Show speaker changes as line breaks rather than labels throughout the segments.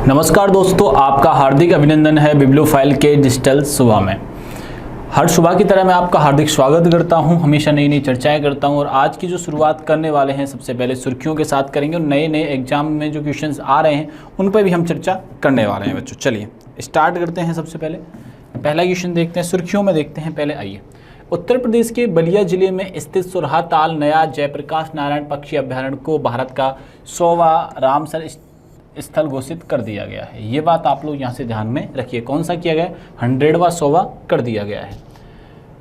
नमस्कार दोस्तों, आपका हार्दिक अभिनंदन है बिब्लियोफाइल के डिजिटल सुबह में। हर सुबह की तरह मैं आपका हार्दिक स्वागत करता हूं। हमेशा नई नई चर्चाएं करता हूं और आज की जो शुरुआत करने वाले हैं सबसे पहले सुर्खियों के साथ करेंगे और नए नए एग्जाम में जो क्वेश्चंस आ रहे हैं उन पर भी हम चर्चा करने वाले हैं बच्चों। चलिए स्टार्ट करते हैं। सबसे पहले पहला क्वेश्चन देखते हैं, सुर्खियों में देखते हैं। पहले आइए, उत्तर प्रदेश के बलिया जिले में स्थित सुरहाताल नया जयप्रकाश नारायण पक्षी अभ्यारण्य को भारत का 100वां रामसर स्थल घोषित कर दिया गया है। ये बात आप लोग यहाँ से ध्यान में रखिए। कौन सा किया गया है? 100वां 100वां कर दिया गया है।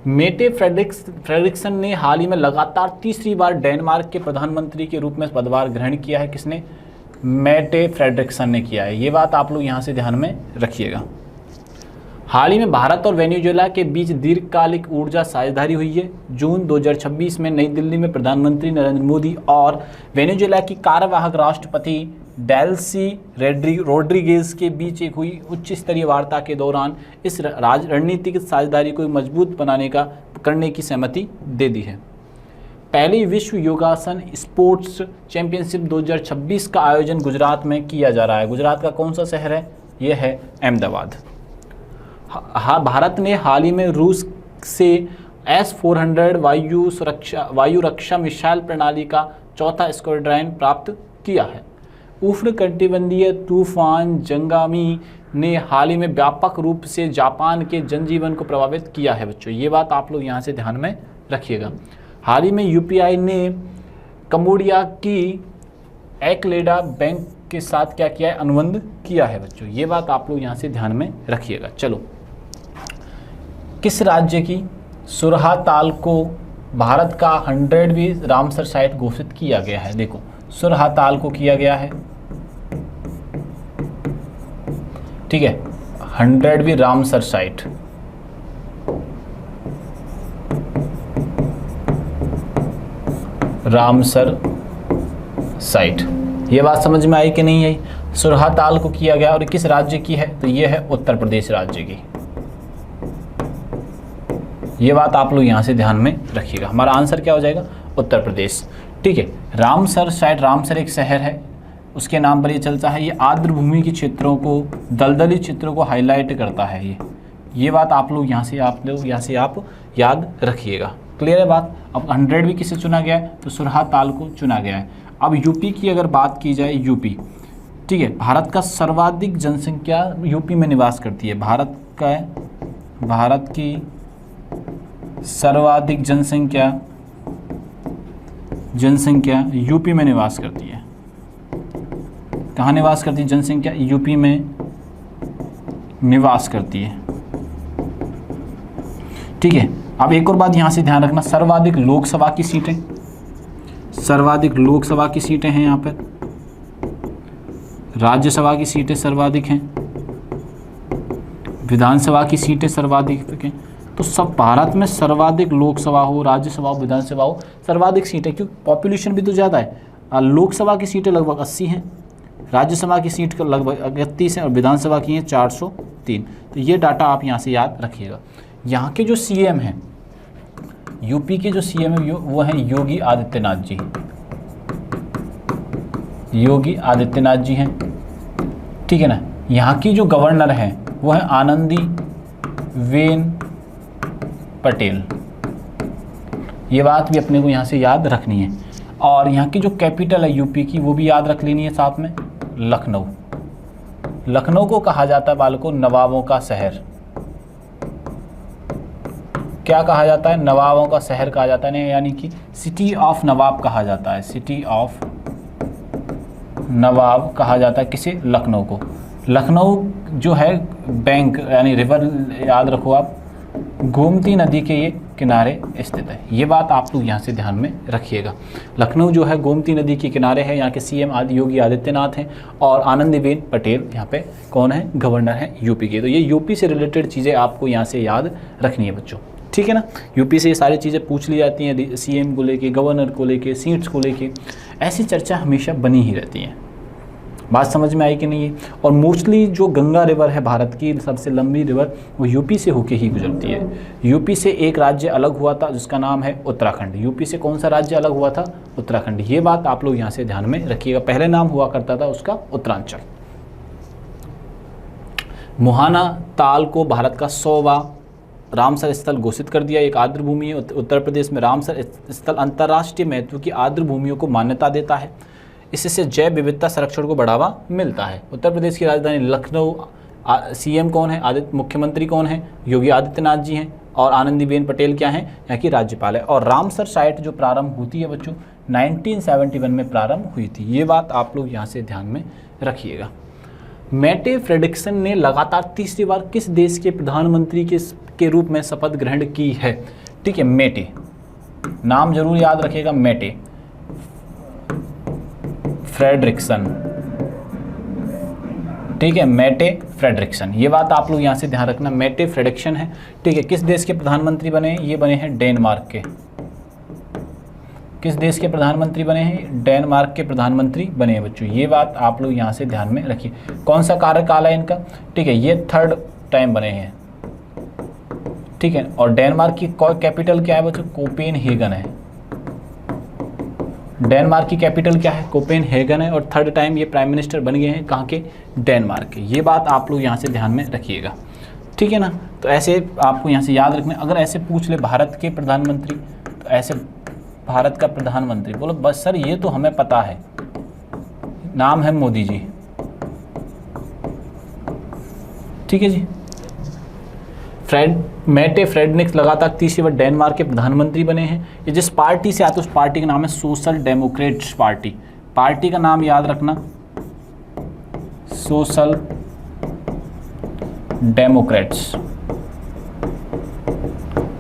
मेटे फ्रेडरिक्सन ने हाल ही में लगातार तीसरी बार डेनमार्क के प्रधानमंत्री के रूप में पदभार ग्रहण किया है। किसने? मेटे फ्रेडरिक्सन ने किया है। ये बात आप लोग यहाँ से ध्यान में रखिएगा। हाल ही में भारत और वेनेजुएला के बीच दीर्घकालिक ऊर्जा साझेदारी हुई है। जून 2026 में नई दिल्ली में प्रधानमंत्री नरेंद्र मोदी और वेनेजुएला की कार्यवाहक राष्ट्रपति डेल्सी रोड्रिगेज के बीच एक हुई उच्च स्तरीय वार्ता के दौरान इस रणनीतिक साझेदारी को मजबूत करने की सहमति दे दी है। पहली विश्व योगासन स्पोर्ट्स चैंपियनशिप 2026 का आयोजन गुजरात में किया जा रहा है। गुजरात का कौन सा शहर है? यह है अहमदाबाद। भारत ने हाल ही में रूस से S-400 वायु रक्षा मिसाइल प्रणाली का चौथा स्क्वाड्रन प्राप्त किया है। उष्णकटिबंधीय तूफान जंगामी ने हाल ही में व्यापक रूप से जापान के जनजीवन को प्रभावित किया है बच्चों। ये बात आप लोग यहाँ से ध्यान में रखिएगा। हाल ही में यूपीआई ने कंबोडिया की एक्लेडा बैंक के साथ क्या किया है? अनुबंध किया है बच्चों। ये बात आप लोग यहाँ से ध्यान में रखिएगा। चलो, किस राज्य की सुरहाताल को भारत का 100वीं रामसर साइट घोषित किया गया है? देखो, सुरहाताल को किया गया है, ठीक है, 100वीं रामसर साइट। रामसर साइट, ये बात समझ में आई कि नहीं आई? सुरहाताल को किया गया और किस राज्य की है? तो ये है उत्तर प्रदेश राज्य की। ये बात आप लोग यहाँ से ध्यान में रखिएगा। हमारा आंसर क्या हो जाएगा? उत्तर प्रदेश, ठीक है। रामसर साइट, रामसर एक शहर है, उसके नाम पर ये चलता है। ये आर्द्र भूमि के क्षेत्रों को, दलदली क्षेत्रों को हाईलाइट करता है। ये बात आप लोग यहाँ से आप याद रखिएगा। क्लियर है बात? अब 100वीं किसे चुना गया है? तो सुरहाताल को चुना गया है। अब यूपी की अगर बात की जाए, यूपी, ठीक है, भारत का सर्वाधिक जनसंख्या यूपी में निवास करती है। भारत की सर्वाधिक जनसंख्या यूपी में निवास करती है। कहाँ निवास करती है जनसंख्या? यूपी में निवास करती है, ठीक है। अब एक और बात यहाँ से ध्यान रखना, सर्वाधिक लोकसभा की सीटें हैं यहाँ पर। राज्यसभा की सीटें सर्वाधिक हैं, विधानसभा की सीटें सर्वाधिक हैं। तो सब भारत में सर्वाधिक लोकसभा हो, राज्यसभा हो, विधानसभा हो, सर्वाधिक सीटें, क्योंकि पॉपुलेशन भी तो ज़्यादा है। लोकसभा की सीटें लगभग 80 हैं, राज्यसभा की सीट लगभग 31 हैं और विधानसभा की हैं 403। तो ये डाटा आप यहाँ से याद रखिएगा। यहाँ के जो सीएम हैं, यूपी के जो सीएम है वो हैं योगी आदित्यनाथ जी। योगी आदित्यनाथ जी हैं, ठीक है ना। यहाँ की जो गवर्नर हैं वो है आनंदीबेन पटेल। ये बात भी अपने को यहाँ से याद रखनी है। और यहाँ की जो कैपिटल है यूपी की वो भी याद रख लेनी है साथ में, लखनऊ। लखनऊ को कहा जाता है बालकों नवाबों का शहर। क्या कहा जाता है? नवाबों का शहर कहा जाता है, यानी कि सिटी ऑफ नवाब कहा जाता है। सिटी ऑफ नवाब कहा जाता है किसे? लखनऊ को। लखनऊ जो है बैंक यानी रिवर, याद रखो आप, गोमती नदी के ये किनारे स्थित है। ये बात आप लोग यहाँ से ध्यान में रखिएगा। लखनऊ जो है गोमती नदी के किनारे है। यहाँ के सीएम योगी आदित्यनाथ हैं और आनंदीबेन पटेल यहाँ पे कौन है? गवर्नर हैं यूपी के। तो ये यूपी से रिलेटेड चीज़ें आपको यहाँ से याद रखनी है बच्चों, ठीक है ना। यूपी से ये सारी चीज़ें पूछ ली जाती हैं, सीएम को लेके, गवर्नर को लेके, सीट्स को लेके, ऐसी चर्चा हमेशा बनी ही रहती है। बात समझ में आई कि नहीं है? और मोस्टली जो गंगा रिवर है भारत की सबसे लंबी रिवर, वो यूपी से होके ही गुजरती है। यूपी से एक राज्य अलग हुआ था जिसका नाम है उत्तराखंड। यूपी से कौन सा राज्य अलग हुआ था? उत्तराखंड। ये बात आप लोग यहाँ से ध्यान में रखिएगा। पहले नाम हुआ करता था उसका उत्तरांचल। मुहाना ताल को भारत का 100वां रामसर स्थल घोषित कर दिया। एक आर्द्र भूमि है। उत्तर प्रदेश में रामसर स्थल अंतर्राष्ट्रीय महत्व की आर्द्र भूमियों को मान्यता देता है। इससे जैव विविधता संरक्षण को बढ़ावा मिलता है। उत्तर प्रदेश की राजधानी लखनऊ। सीएम कौन है? मुख्यमंत्री कौन है? योगी आदित्यनाथ जी हैं। और आनंदीबेन पटेल क्या हैं? यहाँ की राज्यपाल है। और रामसर साइट जो प्रारंभ होती है बच्चों 1971 में प्रारंभ हुई थी। ये बात आप लोग यहाँ से ध्यान में रखिएगा। मैटे फ्रेडरिक्सन ने लगातार तीसरी बार किस देश के प्रधानमंत्री के रूप में शपथ ग्रहण की है? ठीक है, मेटे, नाम जरूर याद रखिएगा, मेटे फ्रेडरिक्सन। ठीक है, मेटे फ्रेडरिक्सन, ये बात आप लोग यहाँ से ध्यान रखना, मेटे फ्रेडरिक्सन है। ठीक है, किस देश के प्रधानमंत्री बने हैं? ये बने हैं डेनमार्क के। किस देश के प्रधानमंत्री बने हैं? डेनमार्क के प्रधानमंत्री बने हैं बच्चों। ये बात आप लोग यहाँ से ध्यान में रखिए। कौन सा कार्यकाल है इनका? ठीक है, ये 3rd टाइम बने हैं। ठीक है, और डेनमार्क की कैपिटल क्या है बच्चों? कोपेनहेगन है। डेनमार्क की कैपिटल क्या है? कोपेनहेगन है। और 3rd टाइम ये प्राइम मिनिस्टर बन गए हैं कहाँ के? डेनमार्क के। ये बात आप लोग यहाँ से ध्यान में रखिएगा। ठीक है ना, तो ऐसे आपको यहाँ से याद रखना। अगर ऐसे पूछ ले भारत के प्रधानमंत्री, तो ऐसे भारत का प्रधानमंत्री बोलो बस सर ये तो हमें पता है, नाम है मोदी जी। ठीक है जी। मेटे फ्रेडरिक्स लगातार तीसरी बार डेनमार्क के प्रधानमंत्री बने हैं। ये जिस पार्टी से आते उस पार्टी का नाम है सोशल डेमोक्रेट्स पार्टी। पार्टी का नाम याद रखना, सोशल डेमोक्रेट्स।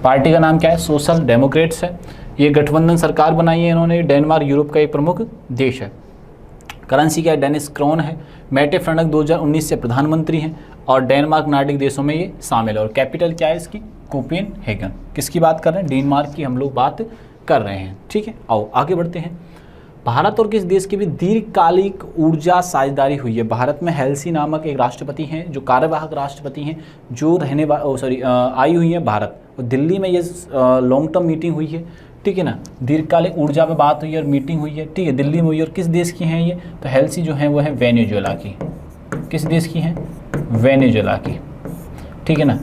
पार्टी का नाम क्या है? सोशल डेमोक्रेट्स है। ये गठबंधन सरकार बनाई है इन्होंने। डेनमार्क यूरोप का एक प्रमुख देश है। करेंसी क्या है? डेनिश क्रोन है। मेटे फ्रेडरिक्स 2019 से प्रधानमंत्री हैं और डेनमार्क नार्डिक देशों में ये शामिल है। और कैपिटल क्या है इसकी? कोपेनहेगन। किसकी बात कर रहे हैं? डेनमार्क की हम लोग बात कर रहे हैं। ठीक है, आओ आगे बढ़ते हैं। भारत और किस देश की भी दीर्घकालिक ऊर्जा साझेदारी हुई है? भारत में हेल्सी नामक एक राष्ट्रपति हैं जो कार्यवाहक राष्ट्रपति हैं, जो आई हुई है भारत। और दिल्ली में ये लॉन्ग टर्म मीटिंग हुई है। ठीक है ना, दीर्घकालिक ऊर्जा पे बात हुई है और मीटिंग हुई है। ठीक है, दिल्ली में हुई है। और किस देश की हैं ये? तो हेल्सी जो है वो है वेनेजुएला की। किस देश की हैं? वेनेजुएला की। ठीक है ना,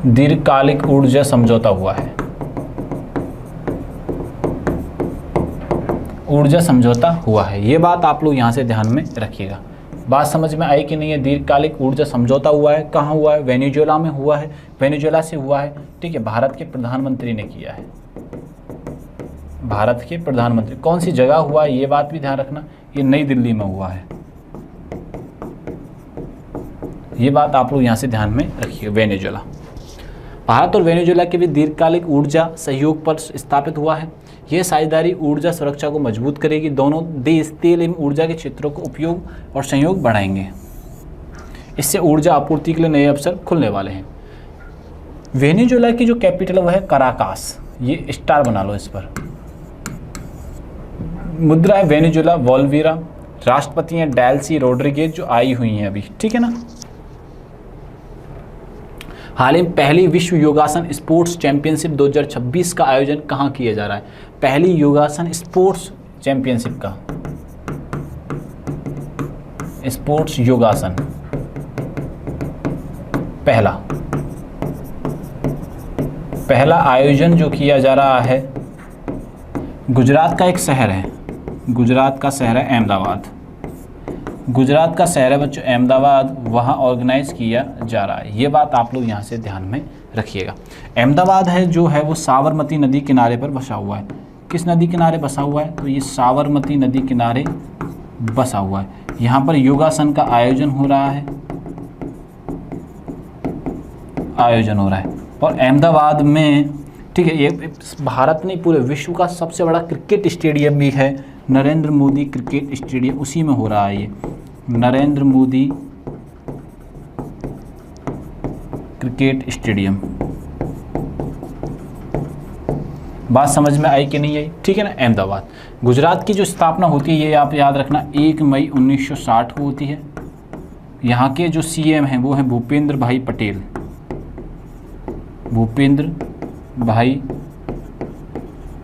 दीर्घकालिक ऊर्जा समझौता हुआ है। ऊर्जा समझौता हुआ है। ये बात आप लोग यहाँ से ध्यान में रखिएगा। बात समझ में आई कि नहीं है? दीर्घकालिक ऊर्जा समझौता हुआ है। कहाँ हुआ है? वेनेजुएला में हुआ है। वेनेजुएला से हुआ है। ठीक है, भारत के प्रधानमंत्री ने किया है। भारत के प्रधानमंत्री। कौन सी जगह हुआ है ये बात भी ध्यान रखना, ये नई दिल्ली में हुआ है। ये बात आप लोग यहाँ से ध्यान में रखिए। वेनेजुएला, भारत और वेनेजुएला के बीच दीर्घकालिक ऊर्जा सहयोग पर स्थापित हुआ है। यह साझेदारी ऊर्जा सुरक्षा को मजबूत करेगी। दोनों देश तेल एवं ऊर्जा के क्षेत्रों को उपयोग और सहयोग बढ़ाएंगे। इससे ऊर्जा आपूर्ति के लिए नए अवसर खुलने वाले हैं। वेनेजुएला की जो कैपिटल वह है कराकास। ये स्टार बना लो इस पर। मुद्रा है वेनेजुएला वोल्वीरा। राष्ट्रपति हैं डेल्सी रोड्रिगेज जो आई हुई हैं अभी। ठीक है ना। हाल ही में पहली विश्व योगासन स्पोर्ट्स चैंपियनशिप 2026 का आयोजन कहाँ किया जा रहा है? पहली योगासन स्पोर्ट्स चैंपियनशिप का, स्पोर्ट्स योगासन पहला आयोजन जो किया जा रहा है गुजरात का एक शहर है। गुजरात का शहर है अहमदाबाद। गुजरात का शहर है बच्चों अहमदाबाद, वहाँ ऑर्गेनाइज किया जा रहा है। ये बात आप लोग यहाँ से ध्यान में रखिएगा। अहमदाबाद है जो है वो साबरमती नदी किनारे पर बसा हुआ है। किस नदी किनारे बसा हुआ है? तो ये साबरमती नदी किनारे बसा हुआ है। यहाँ पर योगासन का आयोजन हो रहा है। और अहमदाबाद में, ठीक है, ये भारत नहीं पूरे विश्व का सबसे बड़ा क्रिकेट स्टेडियम भी है। नरेंद्र मोदी क्रिकेट स्टेडियम, उसी में हो रहा है ये नरेंद्र मोदी क्रिकेट स्टेडियम। बात समझ में आई कि नहीं आई? ठीक है ना। अहमदाबाद, गुजरात की जो स्थापना होती है ये आप याद रखना 1 मई 1960 को होती है। यहाँ के जो सीएम हैं वो हैं भूपेंद्र भाई पटेल। भूपेंद्र भाई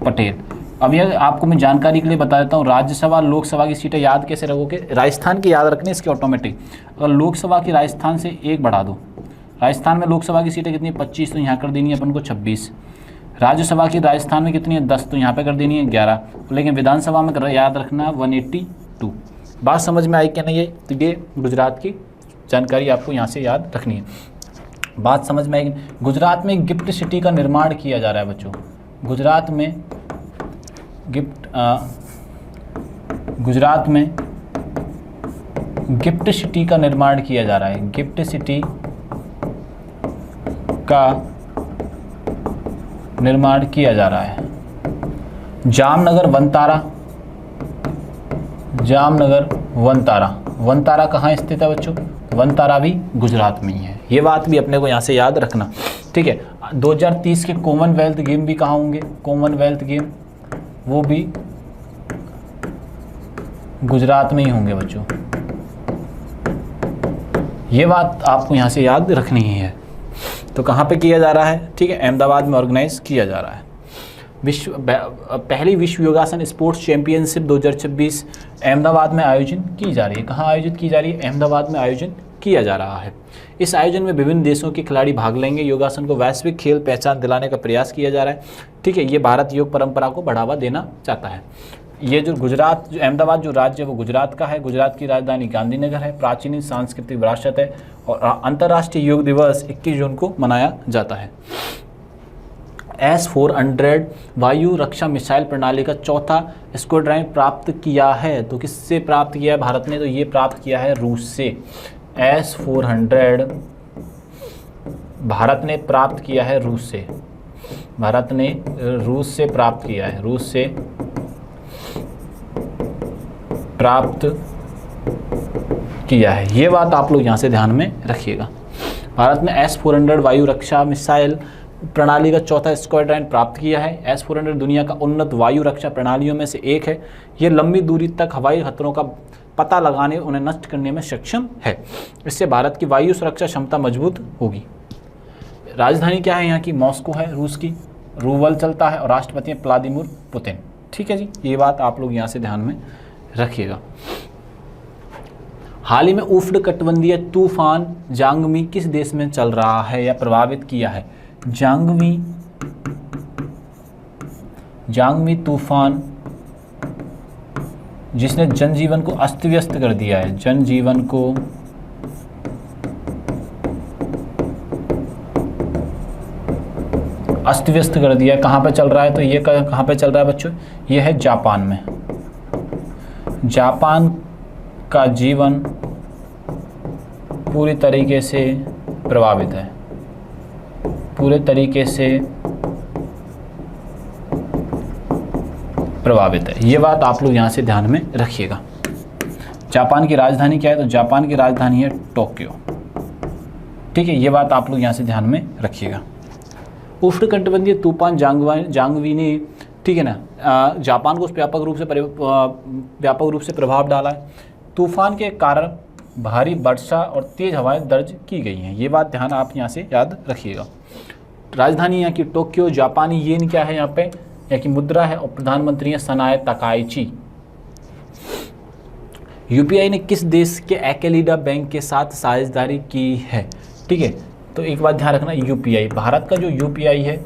पटेल। अब ये आपको मैं जानकारी के लिए बता देता हूँ, राज्यसभा लोकसभा की सीटें याद कैसे रखोगे, राजस्थान की याद रखनी इसके ऑटोमेटिक। अगर लोकसभा की राजस्थान से 1 बढ़ा दो, राजस्थान में लोकसभा की सीटें कितनी 25, तो यहाँ कर देनी है अपन को 26। राज्यसभा की राजस्थान में कितनी है 10, तो यहाँ पे कर देनी है 11। लेकिन विधानसभा में याद रखना 182। बात समझ में आई क्या नहीं है? तो ये गुजरात की जानकारी आपको यहाँ से याद रखनी है। बात समझ में आई? गुजरात में गिफ्ट सिटी का निर्माण किया जा रहा है बच्चों। गुजरात में गिफ्ट सिटी का निर्माण किया जा रहा है। गिफ्ट सिटी का निर्माण किया जा रहा है। जामनगर वनतारा कहाँ स्थित है बच्चों? वनतारा भी गुजरात में ही है। ये बात भी अपने को यहाँ से याद रखना, ठीक है। 2030 के कॉमनवेल्थ गेम भी कहाँ होंगे? कॉमनवेल्थ गेम वो भी गुजरात में ही होंगे बच्चों। ये बात आपको यहाँ से याद रखनी ही है। तो कहाँ पे किया जा रहा है? ठीक है, अहमदाबाद में ऑर्गेनाइज किया जा रहा है। पहली विश्व योगासन स्पोर्ट्स चैंपियनशिप 2026 अहमदाबाद में आयोजन की जा रही है। कहाँ आयोजित की जा रही है? अहमदाबाद में आयोजन किया जा रहा है। इस आयोजन में विभिन्न देशों के खिलाड़ी भाग लेंगे। योगासन को वैश्विक खेल पहचान दिलाने का प्रयास किया जा रहा है, ठीक है। ये भारत योग परंपरा को बढ़ावा देना चाहता है। ये जो अहमदाबाद जो राज्य है वो गुजरात का है। गुजरात की राजधानी गांधीनगर है। प्राचीन सांस्कृतिक विरासत है और अंतर्राष्ट्रीय योग दिवस 21 जून को मनाया जाता है। S-400 वायु रक्षा मिसाइल प्रणाली का चौथा स्क्वाड्रन प्राप्त किया है। तो किससे प्राप्त किया है भारत ने? तो ये प्राप्त किया है रूस से। S-400 भारत ने प्राप्त किया है रूस से। भारत ने रूस से प्राप्त किया है। रूस से प्राप्त किया है। ये बात आप लोग यहाँ से ध्यान में रखिएगा। भारत ने S-400 वायु रक्षा मिसाइल प्रणाली का चौथा स्क्वाड्रन प्राप्त किया है। S-400 दुनिया का उन्नत वायु रक्षा प्रणालियों में से एक है। ये लंबी दूरी तक हवाई खतरों का पता लगाने, उन्हें नष्ट करने में सक्षम है। इससे भारत की वायु सुरक्षा क्षमता मजबूत होगी। राजधानी क्या है यहाँ की? मॉस्को है रूस की। रूबल चलता है और राष्ट्रपति हैं व्लादिमीर पुतिन, ठीक है जी। ये बात आप लोग यहाँ से ध्यान में रखिएगा। हाल ही में उष्णकटिबंधीय तूफान जांगमी किस देश में चल रहा है या प्रभावित किया है? जांगमी तूफान जिसने जनजीवन को अस्त व्यस्त कर दिया है। जनजीवन को अस्त व्यस्त कर दिया है। कहाँ पे चल रहा है? तो ये कहाँ पे चल रहा है बच्चों? ये है जापान में। जापान का जीवन पूरी तरीके से प्रभावित है। पूरे तरीके से प्रभावित है। ये बात आप लोग यहाँ से ध्यान में रखिएगा। जापान की राजधानी क्या है? तो जापान की राजधानी है टोक्यो, ठीक है। ये बात आप लोग यहाँ से ध्यान में रखिएगा। उष्णकटिबंधीय तूफान जांगवी ने, ठीक है ना, जापान को व्यापक रूप से प्रभाव डाला है। तूफान के कारण भारी वर्षा और तेज हवाएं दर्ज की गई हैं। ये बात ध्यान आप यहाँ से याद रखिएगा। राजधानी यहाँ की टोक्यो। जापानी येन क्या है? यहाँ पे यहाँ की मुद्रा है और प्रधानमंत्री हैं सनाए तकाइची। यूपीआई ने किस देश के एकेलिडा बैंक के साथ साझेदारी की है? ठीक है, तो एक बात ध्यान रखना, यूपीआई भारत का जो यूपीआई है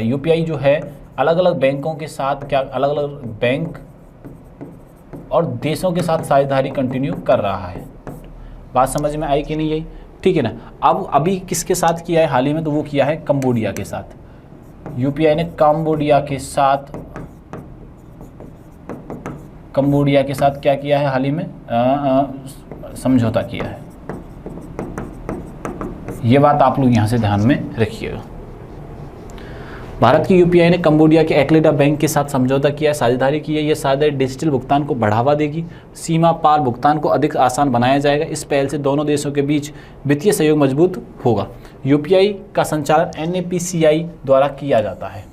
यूपीआई जो है अलग अलग बैंकों के साथ, क्या अलग अलग बैंक और देशों के साथ साझेदारी कंटिन्यू कर रहा है। बात समझ में आई कि नहीं आई? ठीक है ना। अब अभी किसके साथ किया है हाल ही में? तो वो किया है कंबोडिया के साथ। यूपीआई ने कंबोडिया के साथ क्या किया है हाल ही में? समझौता किया है। ये बात आप लोग यहाँ से ध्यान में रखिएगा। भारत की यूपीआई ने कंबोडिया के एकेलिडा बैंक के साथ समझौता किया है, साझेदारी की है। यह साझेदारी डिजिटल भुगतान को बढ़ावा देगी, सीमा पार भुगतान को अधिक आसान बनाया जाएगा। इस पहल से दोनों देशों के बीच वित्तीय सहयोग मजबूत होगा। यूपीआई का संचालन एनपीसीआई द्वारा किया जाता है।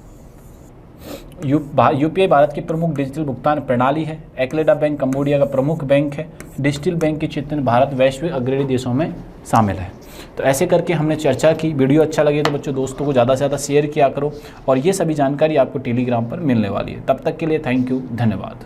यूपीआई भारत की प्रमुख डिजिटल भुगतान प्रणाली है। एकेलिडा बैंक कंबोडिया का प्रमुख बैंक है। डिजिटल बैंक के क्षेत्र में भारत वैश्विक अग्रणी देशों में शामिल है। तो ऐसे करके हमने चर्चा की। वीडियो अच्छा लगे तो बच्चों दोस्तों को ज़्यादा से ज़्यादा शेयर किया करो, और ये सभी जानकारी आपको टेलीग्राम पर मिलने वाली है। तब तक के लिए थैंक यू, धन्यवाद।